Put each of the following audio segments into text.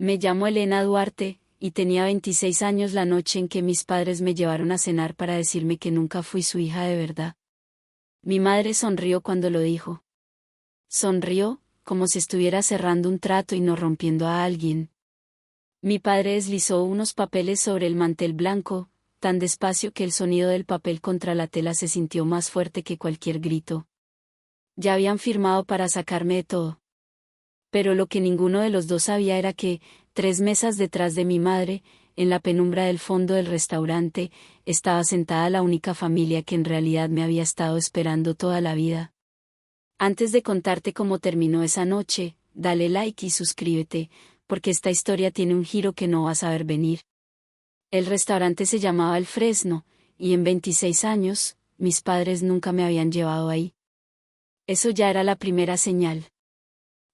Me llamo Elena Duarte, y tenía 26 años la noche en que mis padres me llevaron a cenar para decirme que nunca fui su hija de verdad. Mi madre sonrió cuando lo dijo. Sonrió, como si estuviera cerrando un trato y no rompiendo a alguien. Mi padre deslizó unos papeles sobre el mantel blanco, tan despacio que el sonido del papel contra la tela se sintió más fuerte que cualquier grito. Ya habían firmado para sacarme de todo. Pero lo que ninguno de los dos sabía era que, 3 mesas detrás de mi madre, en la penumbra del fondo del restaurante, estaba sentada la única familia que en realidad me había estado esperando toda la vida. Antes de contarte cómo terminó esa noche, dale like y suscríbete, porque esta historia tiene un giro que no vas a ver venir. El restaurante se llamaba El Fresno, y en 26 años, mis padres nunca me habían llevado ahí. Eso ya era la primera señal.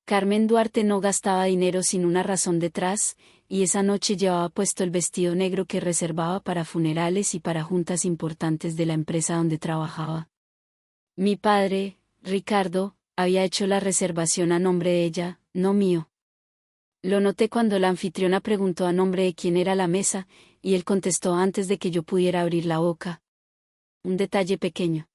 Carmen Duarte no gastaba dinero sin una razón detrás, y esa noche llevaba puesto el vestido negro que reservaba para funerales y para juntas importantes de la empresa donde trabajaba. Mi padre, Ricardo, había hecho la reservación a nombre de ella, no mío. Lo noté cuando la anfitriona preguntó a nombre de quién era la mesa, y él contestó antes de que yo pudiera abrir la boca. Un detalle pequeño.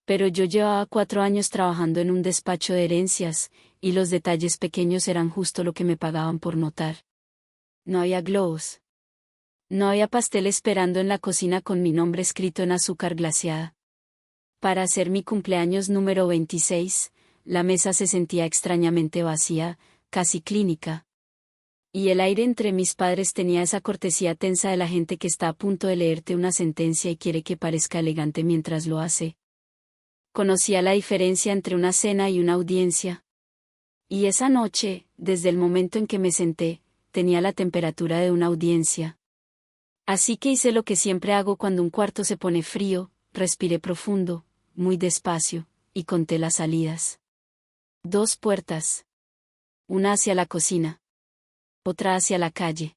Pero yo llevaba 4 años trabajando en un despacho de herencias, y los detalles pequeños eran justo lo que me pagaban por notar. No había globos. No había pastel esperando en la cocina con mi nombre escrito en azúcar glaseada. Para hacer mi cumpleaños número 26, la mesa se sentía extrañamente vacía, casi clínica. Y el aire entre mis padres tenía esa cortesía tensa de la gente que está a punto de leerte una sentencia y quiere que parezca elegante mientras lo hace. Conocía la diferencia entre una cena y una audiencia. Y esa noche, desde el momento en que me senté, tenía la temperatura de una audiencia. Así que hice lo que siempre hago cuando un cuarto se pone frío, respiré profundo, muy despacio, y conté las salidas. 2 puertas. Una hacia la cocina. Otra hacia la calle.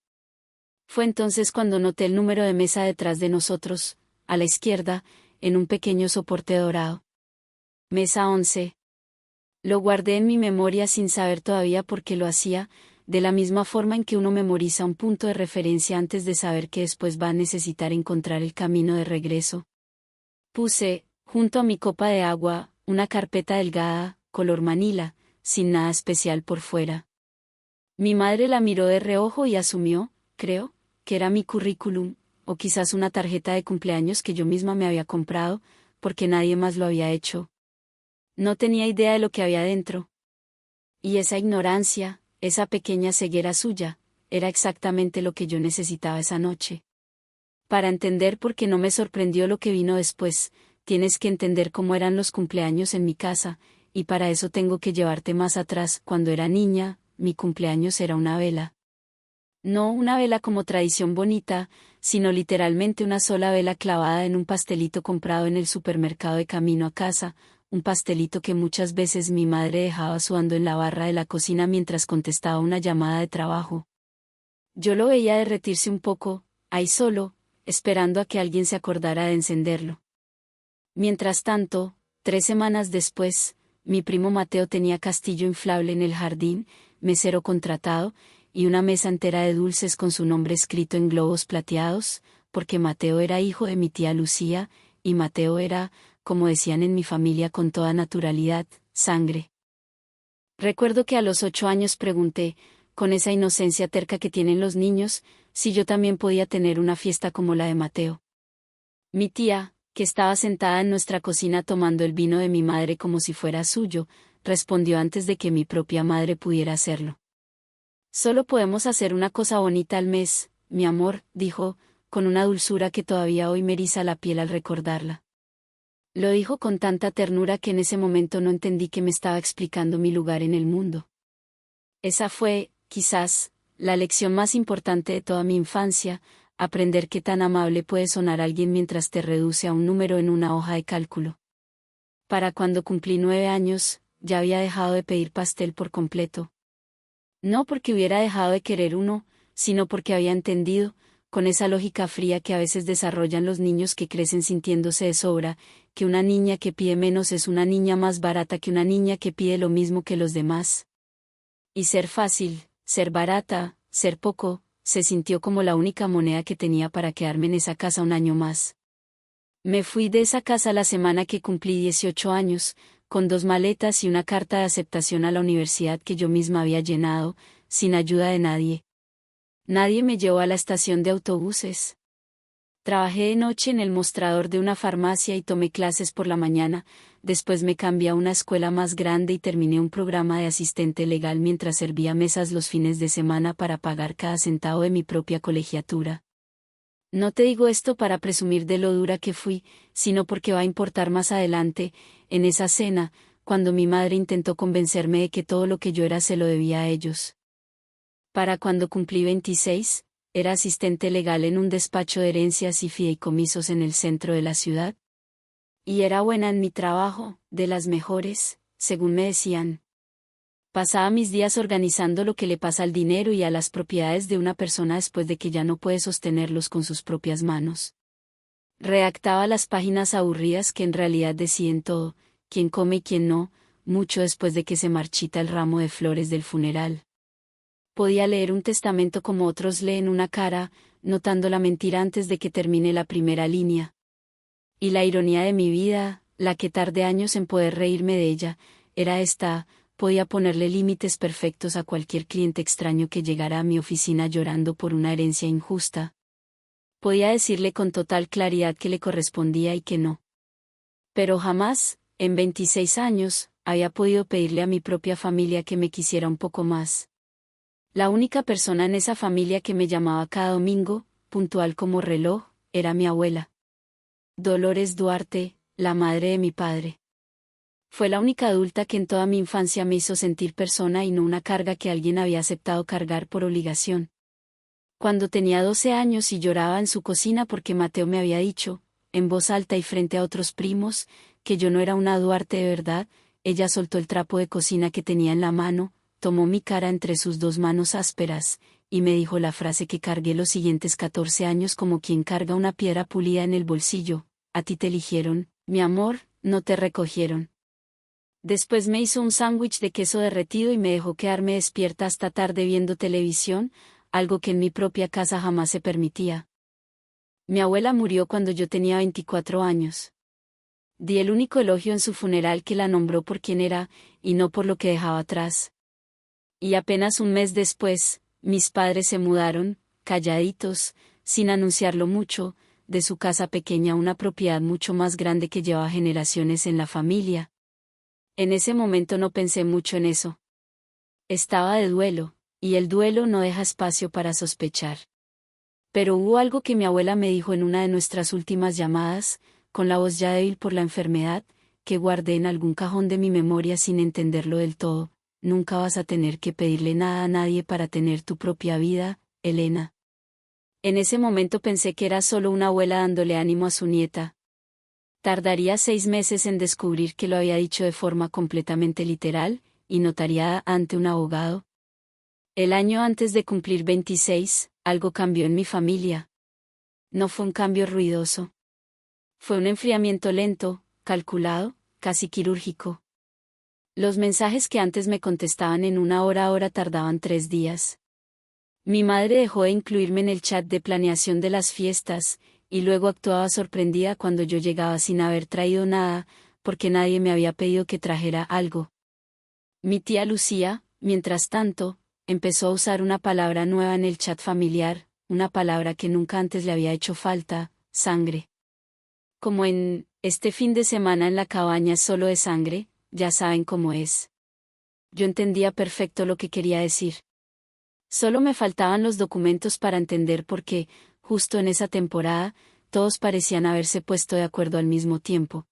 Fue entonces cuando noté el número de mesa detrás de nosotros, a la izquierda, en un pequeño soporte dorado. Mesa 11. Lo guardé en mi memoria sin saber todavía por qué lo hacía, de la misma forma en que uno memoriza un punto de referencia antes de saber que después va a necesitar encontrar el camino de regreso. Puse, junto a mi copa de agua, una carpeta delgada, color manila, sin nada especial por fuera. Mi madre la miró de reojo y asumió, creo, que era mi currículum, o quizás una tarjeta de cumpleaños que yo misma me había comprado, porque nadie más lo había hecho. No tenía idea de lo que había dentro. Y esa ignorancia, esa pequeña ceguera suya, era exactamente lo que yo necesitaba esa noche. Para entender por qué no me sorprendió lo que vino después, tienes que entender cómo eran los cumpleaños en mi casa, y para eso tengo que llevarte más atrás. Cuando era niña, mi cumpleaños era una vela. No una vela como tradición bonita, sino literalmente una sola vela clavada en un pastelito comprado en el supermercado de camino a casa, un pastelito que muchas veces mi madre dejaba sudando en la barra de la cocina mientras contestaba una llamada de trabajo. Yo lo veía derretirse un poco, ahí solo, esperando a que alguien se acordara de encenderlo. Mientras tanto, 3 semanas después, mi primo Mateo tenía castillo inflable en el jardín, mesero contratado, y una mesa entera de dulces con su nombre escrito en globos plateados, porque Mateo era hijo de mi tía Lucía, y Mateo era, como decían en mi familia con toda naturalidad, sangre. Recuerdo que a los 8 años pregunté, con esa inocencia terca que tienen los niños, si yo también podía tener una fiesta como la de Mateo. Mi tía, que estaba sentada en nuestra cocina tomando el vino de mi madre como si fuera suyo, respondió antes de que mi propia madre pudiera hacerlo. Solo podemos hacer una cosa bonita al mes, mi amor, dijo, con una dulzura que todavía hoy me eriza la piel al recordarla. Lo dijo con tanta ternura que en ese momento no entendí que me estaba explicando mi lugar en el mundo. Esa fue, quizás, la lección más importante de toda mi infancia, aprender qué tan amable puede sonar alguien mientras te reduce a un número en una hoja de cálculo. Para cuando cumplí 9 años, ya había dejado de pedir pastel por completo. No porque hubiera dejado de querer uno, sino porque había entendido, con esa lógica fría que a veces desarrollan los niños que crecen sintiéndose de sobra, que una niña que pide menos es una niña más barata que una niña que pide lo mismo que los demás. Y ser fácil, ser barata, ser poco, se sintió como la única moneda que tenía para quedarme en esa casa un año más. Me fui de esa casa la semana que cumplí 18 años, con 2 maletas y una carta de aceptación a la universidad que yo misma había llenado, sin ayuda de nadie. Nadie me llevó a la estación de autobuses. Trabajé de noche en el mostrador de una farmacia y tomé clases por la mañana, después me cambié a una escuela más grande y terminé un programa de asistente legal mientras servía mesas los fines de semana para pagar cada centavo de mi propia colegiatura. No te digo esto para presumir de lo dura que fui, sino porque va a importar más adelante, en esa cena, cuando mi madre intentó convencerme de que todo lo que yo era se lo debía a ellos. Para cuando cumplí 26, era asistente legal en un despacho de herencias y fideicomisos en el centro de la ciudad. Y era buena en mi trabajo, de las mejores, según me decían. Pasaba mis días organizando lo que le pasa al dinero y a las propiedades de una persona después de que ya no puede sostenerlos con sus propias manos. Redactaba las páginas aburridas que en realidad deciden todo, quién come y quién no, mucho después de que se marchita el ramo de flores del funeral. Podía leer un testamento como otros leen una cara, notando la mentira antes de que termine la primera línea. Y la ironía de mi vida, la que tardé años en poder reírme de ella, era esta: podía ponerle límites perfectos a cualquier cliente extraño que llegara a mi oficina llorando por una herencia injusta. Podía decirle con total claridad que le correspondía y que no. Pero jamás, en 26 años, había podido pedirle a mi propia familia que me quisiera un poco más. La única persona en esa familia que me llamaba cada domingo, puntual como reloj, era mi abuela. Dolores Duarte, la madre de mi padre. Fue la única adulta que en toda mi infancia me hizo sentir persona y no una carga que alguien había aceptado cargar por obligación. Cuando tenía 12 años y lloraba en su cocina porque Mateo me había dicho, en voz alta y frente a otros primos, que yo no era una Duarte de verdad, ella soltó el trapo de cocina que tenía en la mano, tomó mi cara entre sus 2 manos ásperas, y me dijo la frase que cargué los siguientes 14 años como quien carga una piedra pulida en el bolsillo: a ti te eligieron, mi amor, no te recogieron. Después me hizo un sándwich de queso derretido y me dejó quedarme despierta hasta tarde viendo televisión, algo que en mi propia casa jamás se permitía. Mi abuela murió cuando yo tenía 24 años. Di el único elogio en su funeral que la nombró por quien era, y no por lo que dejaba atrás. Y apenas un mes después, mis padres se mudaron, calladitos, sin anunciarlo mucho, de su casa pequeña a una propiedad mucho más grande que llevaba generaciones en la familia. En ese momento no pensé mucho en eso. Estaba de duelo, y el duelo no deja espacio para sospechar. Pero hubo algo que mi abuela me dijo en una de nuestras últimas llamadas, con la voz ya débil por la enfermedad, que guardé en algún cajón de mi memoria sin entenderlo del todo: nunca vas a tener que pedirle nada a nadie para tener tu propia vida, Elena. En ese momento pensé que era solo una abuela dándole ánimo a su nieta. Tardaría 6 meses en descubrir que lo había dicho de forma completamente literal, y notariada ante un abogado. El año antes de cumplir 26, algo cambió en mi familia. No fue un cambio ruidoso. Fue un enfriamiento lento, calculado, casi quirúrgico. Los mensajes que antes me contestaban en 1 hora ahora tardaban 3 días. Mi madre dejó de incluirme en el chat de planeación de las fiestas, y luego actuaba sorprendida cuando yo llegaba sin haber traído nada, porque nadie me había pedido que trajera algo. Mi tía Lucía, mientras tanto, empezó a usar una palabra nueva en el chat familiar, una palabra que nunca antes le había hecho falta: sangre. Como en este fin de semana en la cabaña es solo de sangre, ya saben cómo es. Yo entendía perfecto lo que quería decir. Solo me faltaban los documentos para entender por qué, justo en esa temporada, todos parecían haberse puesto de acuerdo al mismo tiempo.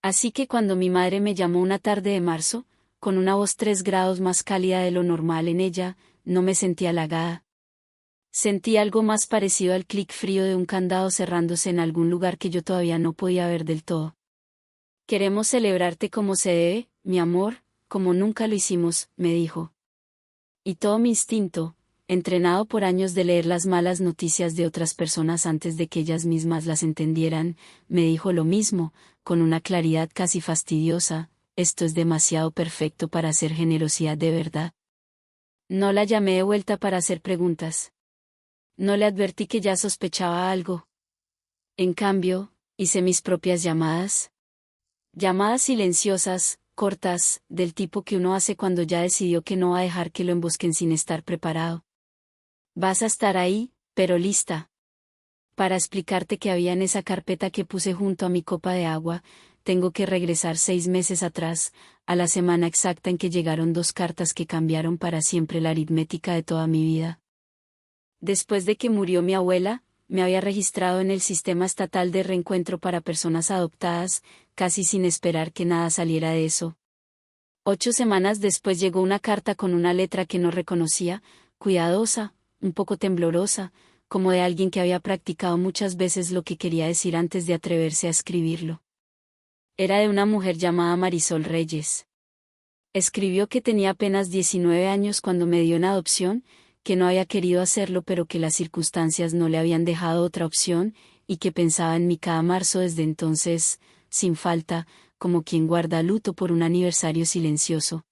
Así que cuando mi madre me llamó una tarde de marzo, con una voz 3 grados más cálida de lo normal en ella, no me sentí halagada. Sentí algo más parecido al clic frío de un candado cerrándose en algún lugar que yo todavía no podía ver del todo. Queremos celebrarte como se debe, mi amor, como nunca lo hicimos, me dijo. Y todo mi instinto, entrenado por años de leer las malas noticias de otras personas antes de que ellas mismas las entendieran, me dijo lo mismo, con una claridad casi fastidiosa: esto es demasiado perfecto para ser generosidad de verdad. No la llamé de vuelta para hacer preguntas. No le advertí que ya sospechaba algo. En cambio, hice mis propias llamadas. Llamadas silenciosas, cortas, del tipo que uno hace cuando ya decidió que no va a dejar que lo embosquen sin estar preparado. Vas a estar ahí, pero lista. Para explicarte qué había en esa carpeta que puse junto a mi copa de agua, tengo que regresar 6 meses atrás, a la semana exacta en que llegaron 2 cartas que cambiaron para siempre la aritmética de toda mi vida. Después de que murió mi abuela, me había registrado en el Sistema Estatal de Reencuentro para Personas Adoptadas, casi sin esperar que nada saliera de eso. 8 semanas después llegó una carta con una letra que no reconocía, cuidadosa, un poco temblorosa, como de alguien que había practicado muchas veces lo que quería decir antes de atreverse a escribirlo. Era de una mujer llamada Marisol Reyes. Escribió que tenía apenas 19 años cuando me dio en adopción, que no había querido hacerlo pero que las circunstancias no le habían dejado otra opción, y que pensaba en mí cada marzo desde entonces, sin falta, como quien guarda luto por un aniversario silencioso.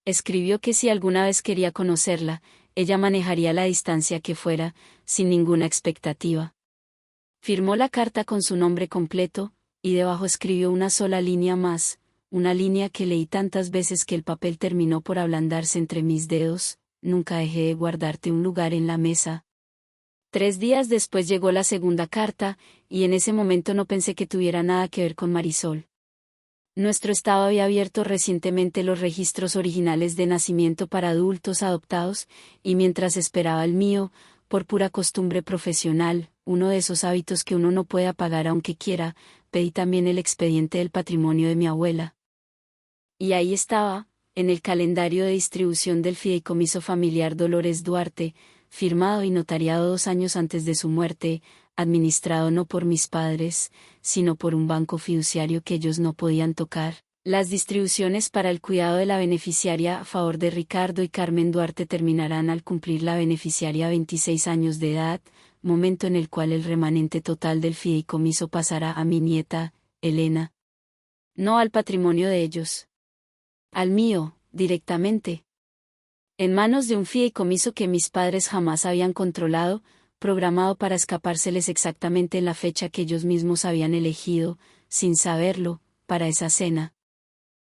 Escribió que si alguna vez quería conocerla, ella manejaría la distancia que fuera, sin ninguna expectativa. Firmó la carta con su nombre completo, y debajo escribió una sola línea más, una línea que leí tantas veces que el papel terminó por ablandarse entre mis dedos: nunca dejé de guardarte un lugar en la mesa. 3 días después llegó la segunda carta, y en ese momento no pensé que tuviera nada que ver con Marisol. Nuestro estado había abierto recientemente los registros originales de nacimiento para adultos adoptados, y mientras esperaba el mío, por pura costumbre profesional, uno de esos hábitos que uno no puede apagar aunque quiera, pedí también el expediente del patrimonio de mi abuela. Y ahí estaba, en el calendario de distribución del Fideicomiso Familiar Dolores Duarte, firmado y notariado 2 años antes de su muerte, administrado no por mis padres, sino por un banco fiduciario que ellos no podían tocar. Las distribuciones para el cuidado de la beneficiaria a favor de Ricardo y Carmen Duarte terminarán al cumplir la beneficiaria 26 años de edad, momento en el cual el remanente total del fideicomiso pasará a mi nieta, Elena. No al patrimonio de ellos. Al mío, directamente. En manos de un fideicomiso que mis padres jamás habían controlado, programado para escapárseles exactamente en la fecha que ellos mismos habían elegido, sin saberlo, para esa cena.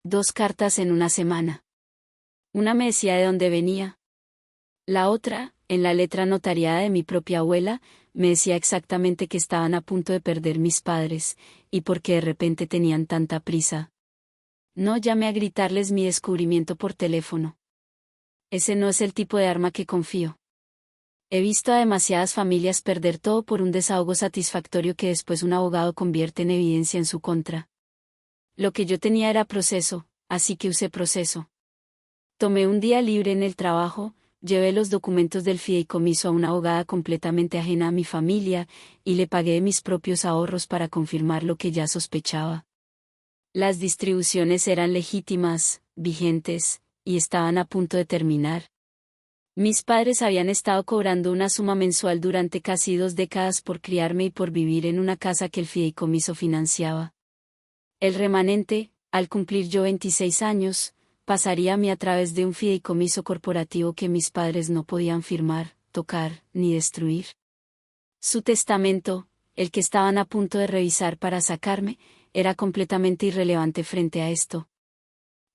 2 cartas en una semana. Una me decía de dónde venía. La otra, en la letra notariada de mi propia abuela, me decía exactamente que estaban a punto de perder mis padres, y por qué de repente tenían tanta prisa. No llamé a gritarles mi descubrimiento por teléfono. Ese no es el tipo de arma que confío. He visto a demasiadas familias perder todo por un desahogo satisfactorio que después un abogado convierte en evidencia en su contra. Lo que yo tenía era proceso, así que usé proceso. Tomé un día libre en el trabajo, llevé los documentos del fideicomiso a una abogada completamente ajena a mi familia, y le pagué de mis propios ahorros para confirmar lo que ya sospechaba. Las distribuciones eran legítimas, vigentes, y estaban a punto de terminar. Mis padres habían estado cobrando una suma mensual durante casi 2 décadas por criarme y por vivir en una casa que el fideicomiso financiaba. El remanente, al cumplir yo 26 años, pasaría a mí a través de un fideicomiso corporativo que mis padres no podían firmar, tocar, ni destruir. Su testamento, el que estaban a punto de revisar para sacarme, era completamente irrelevante frente a esto.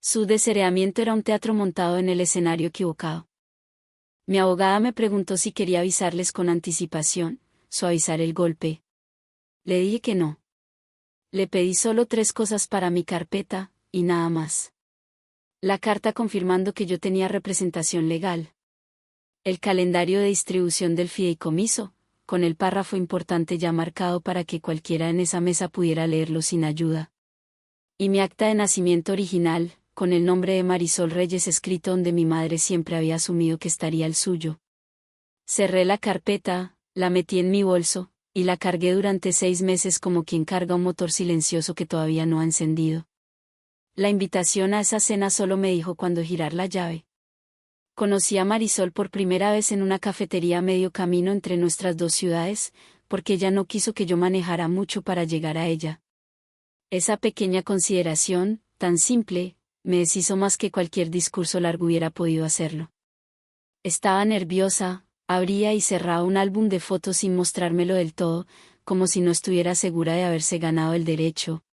Su desheredamiento era un teatro montado en el escenario equivocado. Mi abogada me preguntó si quería avisarles con anticipación, suavizar el golpe. Le dije que no. Le pedí solo 3 cosas para mi carpeta, y nada más. La carta confirmando que yo tenía representación legal. El calendario de distribución del fideicomiso, con el párrafo importante ya marcado para que cualquiera en esa mesa pudiera leerlo sin ayuda. Y mi acta de nacimiento original, con el nombre de Marisol Reyes escrito donde mi madre siempre había asumido que estaría el suyo. Cerré la carpeta, la metí en mi bolso, y la cargué durante 6 meses como quien carga un motor silencioso que todavía no ha encendido. La invitación a esa cena solo me dijo cuando girar la llave. Conocí a Marisol por primera vez en una cafetería a medio camino entre nuestras 2 ciudades, porque ella no quiso que yo manejara mucho para llegar a ella. Esa pequeña consideración, tan simple, me deshizo más que cualquier discurso largo hubiera podido hacerlo. Estaba nerviosa, abría y cerraba un álbum de fotos sin mostrármelo del todo, como si no estuviera segura de haberse ganado el derecho.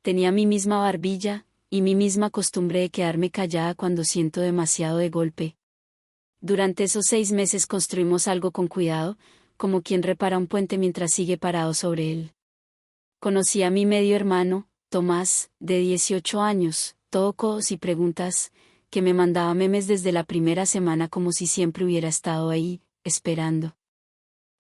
Tenía mi misma barbilla, y mi misma costumbre de quedarme callada cuando siento demasiado de golpe. Durante esos 6 meses construimos algo con cuidado, como quien repara un puente mientras sigue parado sobre él. Conocí a mi medio hermano, Tomás, de 18 años, todo codos y preguntas, que me mandaba memes desde la primera semana como si siempre hubiera estado ahí, esperando.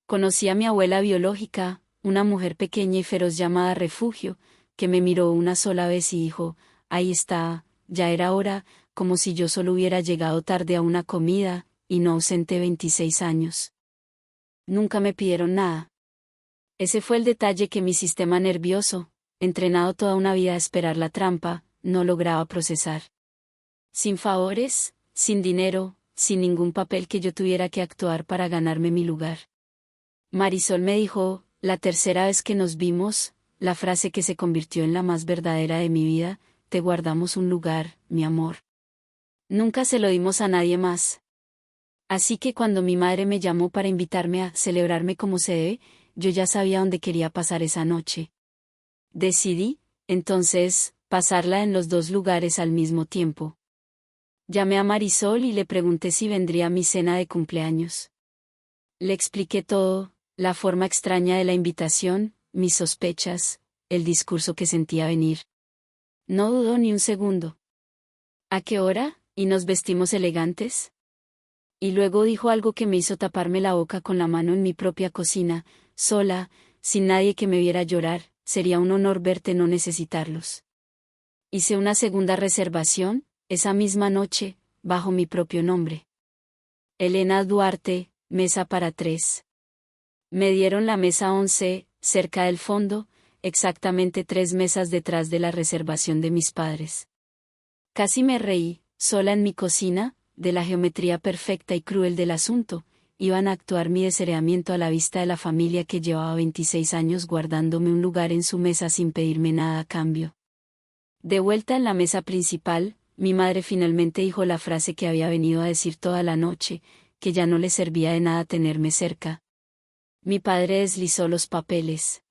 Conocí a mi abuela biológica, una mujer pequeña y feroz llamada Refugio, que me miró una sola vez y dijo, ahí está, ya era hora, como si yo solo hubiera llegado tarde a una comida, y no ausente 26 años. Nunca me pidieron nada. Ese fue el detalle que mi sistema nervioso, entrenado toda una vida a esperar la trampa, no lograba procesar. Sin favores, sin dinero, sin ningún papel que yo tuviera que actuar para ganarme mi lugar. Marisol me dijo, la tercera vez que nos vimos, la frase que se convirtió en la más verdadera de mi vida, te guardamos un lugar, mi amor. Nunca se lo dimos a nadie más. Así que cuando mi madre me llamó para invitarme a celebrarme como se debe, yo ya sabía dónde quería pasar esa noche. Decidí, entonces, pasarla en los dos lugares al mismo tiempo. Llamé a Marisol y le pregunté si vendría a mi cena de cumpleaños. Le expliqué todo, la forma extraña de la invitación, mis sospechas, el discurso que sentía venir. No dudó ni un segundo. ¿A qué hora? ¿Y nos vestimos elegantes? Y luego dijo algo que me hizo taparme la boca con la mano en mi propia cocina, sola, sin nadie que me viera llorar, sería un honor verte no necesitarlos. Hice una segunda reservación, esa misma noche, bajo mi propio nombre. Elena Duarte, mesa para 3. Me dieron la mesa 11, cerca del fondo, exactamente 3 mesas detrás de la reservación de mis padres. Casi me reí, sola en mi cocina, de la geometría perfecta y cruel del asunto. Iban a actuar mi desheredamiento a la vista de la familia que llevaba 26 años guardándome un lugar en su mesa sin pedirme nada a cambio. De vuelta en la mesa principal, mi madre finalmente dijo la frase que había venido a decir toda la noche, que ya no le servía de nada tenerme cerca. Mi padre deslizó los papeles.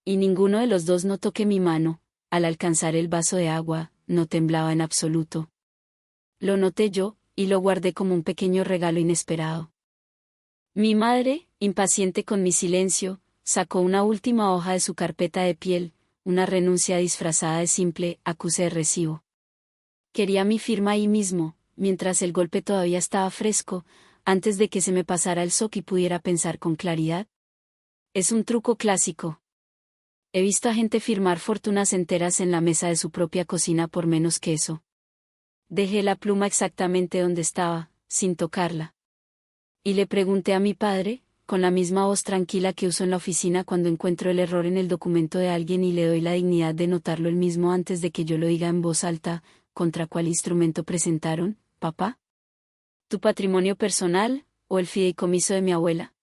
Y ninguno de los dos notó que mi mano, al alcanzar el vaso de agua, no temblaba en absoluto. Lo noté yo, y lo guardé como un pequeño regalo inesperado. Mi madre, impaciente con mi silencio, sacó una última hoja de su carpeta de piel, una renuncia disfrazada de simple acuse de recibo. Quería mi firma ahí mismo, mientras el golpe todavía estaba fresco, antes de que se me pasara el shock y pudiera pensar con claridad. Es un truco clásico. He visto a gente firmar fortunas enteras en la mesa de su propia cocina por menos que eso. Dejé la pluma exactamente donde estaba, sin tocarla. Y le pregunté a mi padre, con la misma voz tranquila que uso en la oficina cuando encuentro el error en el documento de alguien y le doy la dignidad de notarlo él mismo antes de que yo lo diga en voz alta, ¿contra cuál instrumento presentaron, papá? ¿Tu patrimonio personal, o el fideicomiso de mi abuela?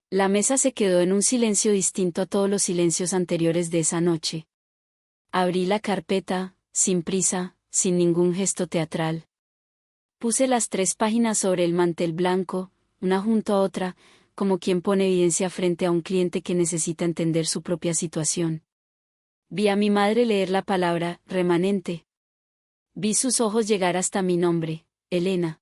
La mesa se quedó en un silencio distinto a todos los silencios anteriores de esa noche. Abrí la carpeta, sin prisa, sin ningún gesto teatral. Puse las 3 páginas sobre el mantel blanco, una junto a otra, como quien pone evidencia frente a un cliente que necesita entender su propia situación. Vi a mi madre leer la palabra remanente. Vi sus ojos llegar hasta mi nombre, Elena.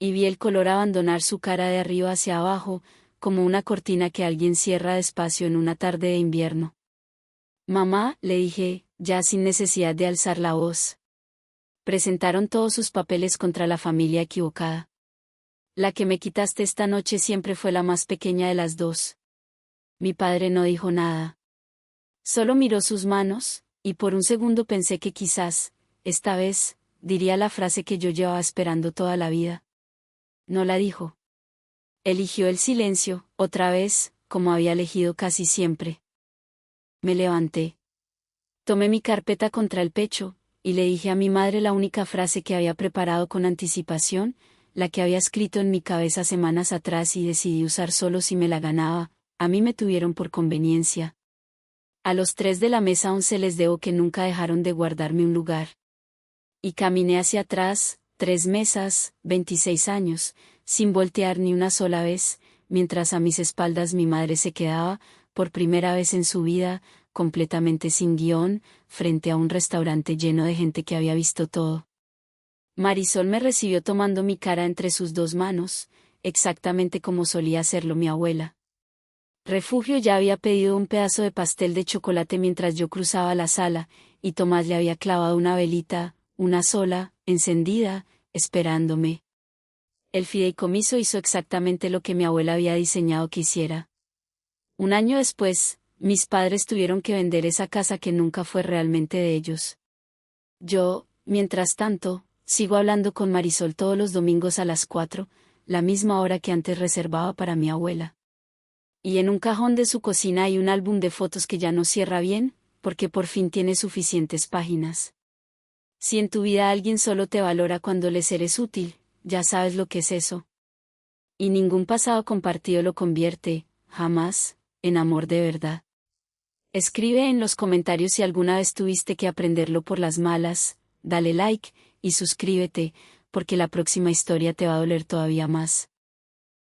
Y vi el color abandonar su cara de arriba hacia abajo, como una cortina que alguien cierra despacio en una tarde de invierno. Mamá, le dije, ya sin necesidad de alzar la voz. Presentaron todos sus papeles contra la familia equivocada. La que me quitaste esta noche siempre fue la más pequeña de las dos. Mi padre no dijo nada. Solo miró sus manos, y por un segundo pensé que quizás, esta vez, diría la frase que yo llevaba esperando toda la vida. No la dijo. Eligió el silencio, otra vez, como había elegido casi siempre. Me levanté. Tomé mi carpeta contra el pecho, y le dije a mi madre la única frase que había preparado con anticipación, la que había escrito en mi cabeza semanas atrás y decidí usar solo si me la ganaba, a mí me tuvieron por conveniencia. A los 3 de la mesa 11 les debo que nunca dejaron de guardarme un lugar. Y caminé hacia atrás, 3 mesas, 26 años, sin voltear ni una sola vez, mientras a mis espaldas mi madre se quedaba, por primera vez en su vida, completamente sin guión, frente a un restaurante lleno de gente que había visto todo. Marisol me recibió tomando mi cara entre sus 2 manos, exactamente como solía hacerlo mi abuela. Refugio ya había pedido un pedazo de pastel de chocolate mientras yo cruzaba la sala, y Tomás le había clavado una velita, una sola, encendida, esperándome. El fideicomiso hizo exactamente lo que mi abuela había diseñado que hiciera. Un año después, mis padres tuvieron que vender esa casa que nunca fue realmente de ellos. Yo, mientras tanto, sigo hablando con Marisol todos los domingos a las 4, la misma hora que antes reservaba para mi abuela. Y en un cajón de su cocina hay un álbum de fotos que ya no cierra bien, porque por fin tiene suficientes páginas. Si en tu vida alguien solo te valora cuando les eres útil, ya sabes lo que es eso. Y ningún pasado compartido lo convierte, jamás, en amor de verdad. Escribe en los comentarios si alguna vez tuviste que aprenderlo por las malas, dale like, y suscríbete, porque la próxima historia te va a doler todavía más.